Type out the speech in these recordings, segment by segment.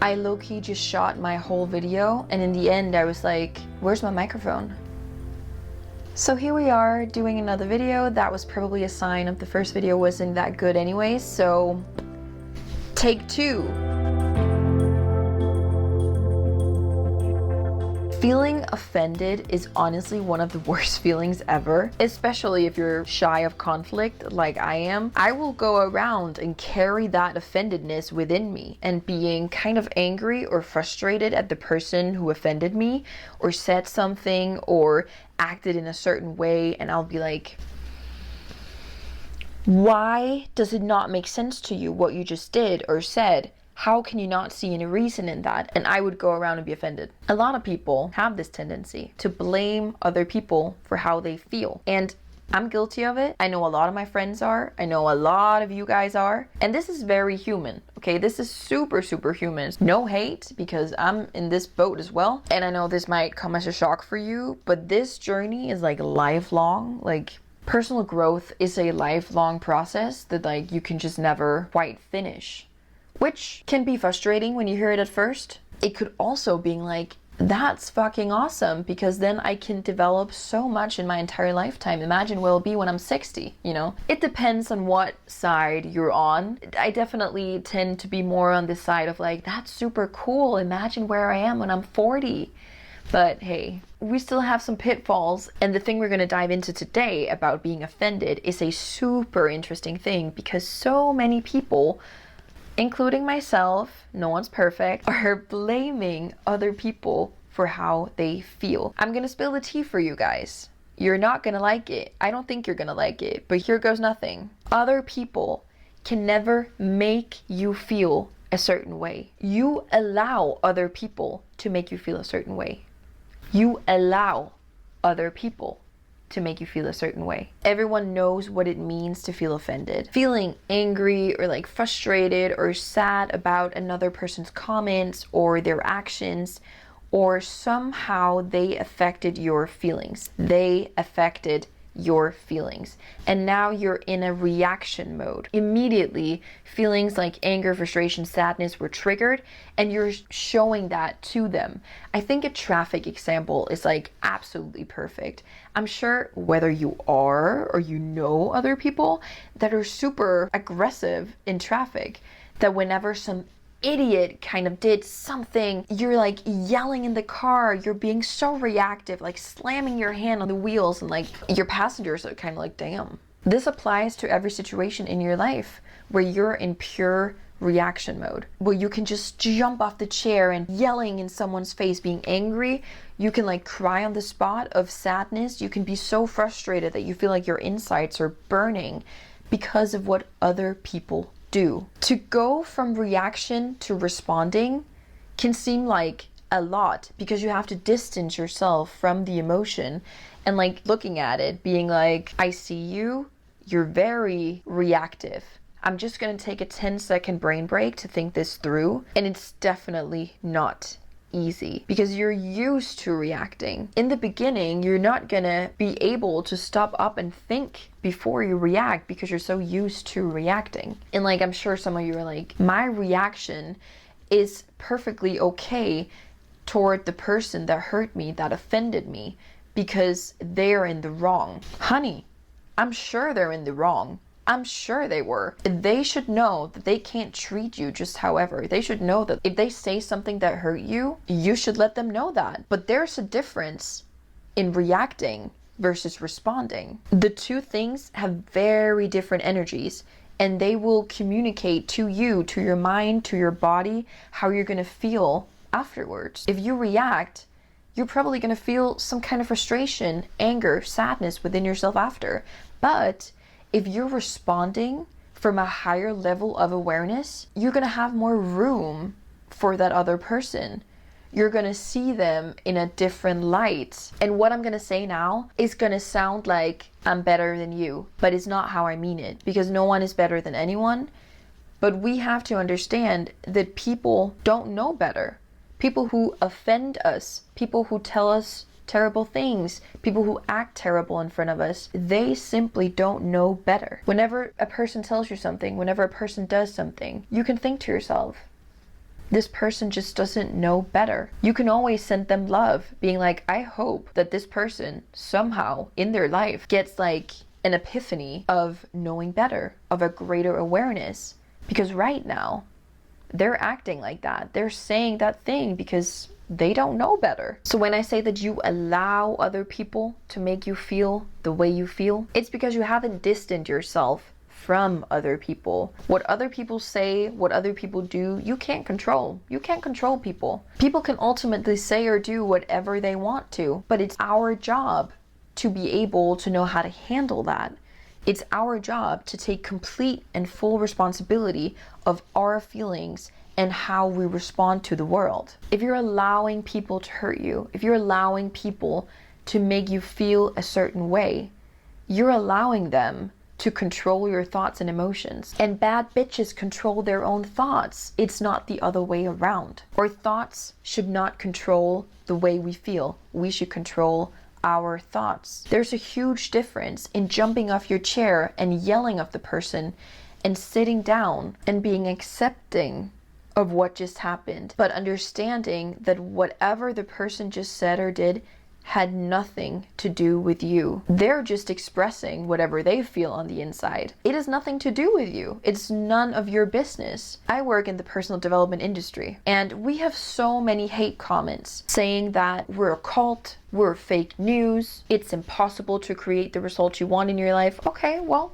I low-key just shot my whole video, and in the end I was like, where's my microphone? So here we are doing another video. That was probably a sign of the first video wasn't that good anyways, so take two. Feeling offended is honestly one of the worst feelings ever, especially if you're shy of conflict like I am. I will go around and carry that offendedness within me and being kind of angry or frustrated at the person who offended me or said something or acted in a certain way, and I'll be like, why does it not make sense to you what you just did or said? How can you not see any reason in that? And I would go around and be offended. A lot of people have this tendency to blame other people for how they feel. And I'm guilty of it. I know a lot of my friends are. I know a lot of you guys are. And this is very human, okay? This is super, super human. No hate, because I'm in this boat as well. And I know this might come as a shock for you, but this journey is like lifelong. Like, personal growth is a lifelong process that like you can just never quite finish. Which can be frustrating when you hear it at first. It could also be like, that's fucking awesome, because then I can develop so much in my entire lifetime. Imagine where I'll be when I'm 60, you know? It depends on what side you're on. I definitely tend to be more on this side of like, that's super cool. Imagine where I am when I'm 40. But hey, we still have some pitfalls. And the thing we're going to dive into today about being offended is a super interesting thing, because so many people, including myself, no one's perfect, are blaming other people for how they feel. I'm gonna spill the tea for you guys. You're not gonna like it. I don't think you're gonna like it, but here goes nothing. Other people can never make you feel a certain way. You allow other people to make you feel a certain way. You allow other people to make you feel a certain way. Everyone knows what it means to feel offended. Feeling angry or like frustrated or sad about another person's comments or their actions, or somehow they affected your feelings. They affected your feelings. And now you're in a reaction mode. Immediately, feelings like anger, frustration, sadness were triggered, and you're showing that to them. I think a traffic example is like absolutely perfect. I'm sure whether you are or you know other people that are super aggressive in traffic, that whenever some idiot kind of did something, you're like yelling in the car, you're being so reactive, like slamming your hand on the wheels, and like your passengers are kind of like, damn. This applies to every situation in your life where you're in pure reaction mode, where you can just jump off the chair and yelling in someone's face, being angry. You can like cry on the spot of sadness. You can be so frustrated that you feel like your insides are burning because of what other people do. To go from reaction to responding can seem like a lot, because you have to distance yourself from the emotion and like looking at it, being like, I see you, you're very reactive. I'm just gonna take a 10-second brain break to think this through. And it's definitely not easy, because you're used to reacting. In the beginning, you're not gonna be able to stop up and think before you react, because you're so used to reacting. And like, I'm sure some of you are like, my reaction is perfectly okay toward the person that hurt me, that offended me, because they're in the wrong. Honey, I'm sure they're in the wrong. I'm sure they were. They should know that they can't treat you just however. They should know that if they say something that hurt you, you should let them know that. But there's a difference in reacting versus responding. The two things have very different energies, and they will communicate to you, to your mind, to your body, how you're gonna feel afterwards. If you react, you're probably gonna feel some kind of frustration, anger, sadness within yourself after. But if you're responding from a higher level of awareness, you're gonna have more room for that other person. You're gonna see them in a different light. And what I'm gonna say now is gonna sound like I'm better than you, but it's not how I mean it, because no one is better than anyone. But we have to understand that people don't know better. People who offend us, people who tell us terrible things, people who act terrible in front of us, they simply don't know better. Whenever a person tells you something, whenever a person does something, you can think to yourself, This person just doesn't know better. You can always send them love, being like, I hope that this person somehow in their life gets like an epiphany of knowing better, of a greater awareness. Because right now, they're acting like that. They're saying that thing because they don't know better. So when I say that you allow other people to make you feel the way you feel, it's because you haven't distanced yourself from other people. What other people say, what other people do, you can't control. You can't control people. People can ultimately say or do whatever they want to, but it's our job to be able to know how to handle that. It's our job to take complete and full responsibility of our feelings and how we respond to the world. If you're allowing people to hurt you, if you're allowing people to make you feel a certain way, you're allowing them to control your thoughts and emotions. And bad bitches control their own thoughts. It's not the other way around. Our thoughts should not control the way we feel. We should control our thoughts. There's a huge difference in jumping off your chair and yelling at the person and sitting down and being accepting of what just happened, but understanding that whatever the person just said or did had nothing to do with you. They're just expressing whatever they feel on the inside. It has nothing to do with you. It's none of your business. I work in the personal development industry, and we have so many hate comments saying that we're a cult, we're fake news, it's impossible to create the results you want in your life. Okay, well,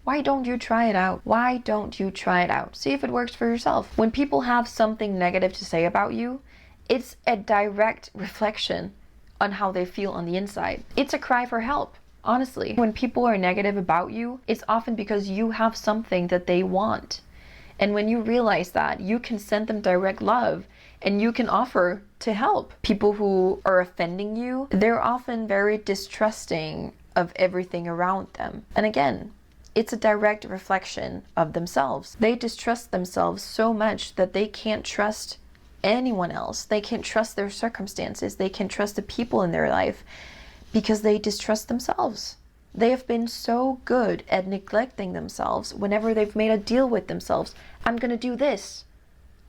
why don't you try it out? Why don't you try it out? See if it works for yourself. When people have something negative to say about you, it's a direct reflection on how they feel on the inside. It's a cry for help, honestly. When people are negative about you, it's often because you have something that they want. And when you realize that, you can send them direct love and you can offer to help. People who are offending you, they're often very distrusting of everything around them. And again, it's a direct reflection of themselves. They distrust themselves so much that they can't trust anyone else. They can't trust their circumstances. They can't trust the people in their life because they distrust themselves. They have been so good at neglecting themselves whenever they've made a deal with themselves. I'm gonna do this.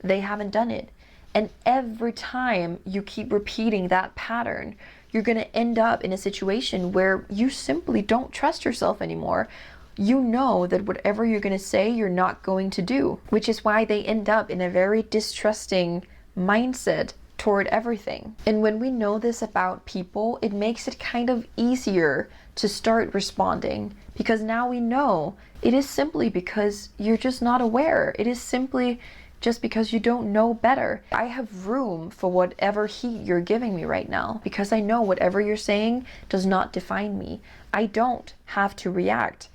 They haven't done it. And every time you keep repeating that pattern, you're gonna end up in a situation where you simply don't trust yourself anymore. You know that whatever you're gonna say, you're not going to do, which is why they end up in a very distrusting mindset toward everything. And when we know this about people, it makes it kind of easier to start responding, because now we know it is simply because you're just not aware. It is simply just because you don't know better. I have room for whatever heat you're giving me right now, because I know whatever you're saying does not define me. I don't have to react.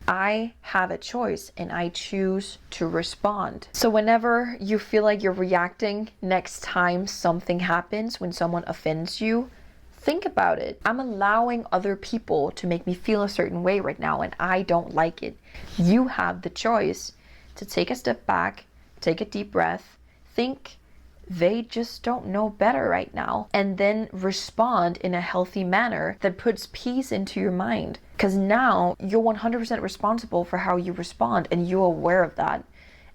I have a choice and I choose to respond. So whenever you feel like you're reacting next time something happens, when someone offends you, think about it. I'm allowing other people to make me feel a certain way right now and I don't like it. You have the choice to take a step back, take a deep breath, think they just don't know better right now, and then respond in a healthy manner that puts peace into your mind. Because now you're 100% responsible for how you respond and you're aware of that.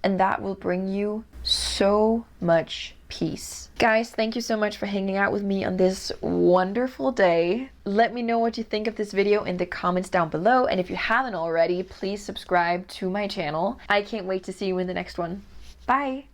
And that will bring you so much peace. Guys, thank you so much for hanging out with me on this wonderful day. Let me know what you think of this video in the comments down below. And if you haven't already, please subscribe to my channel. I can't wait to see you in the next one. Bye!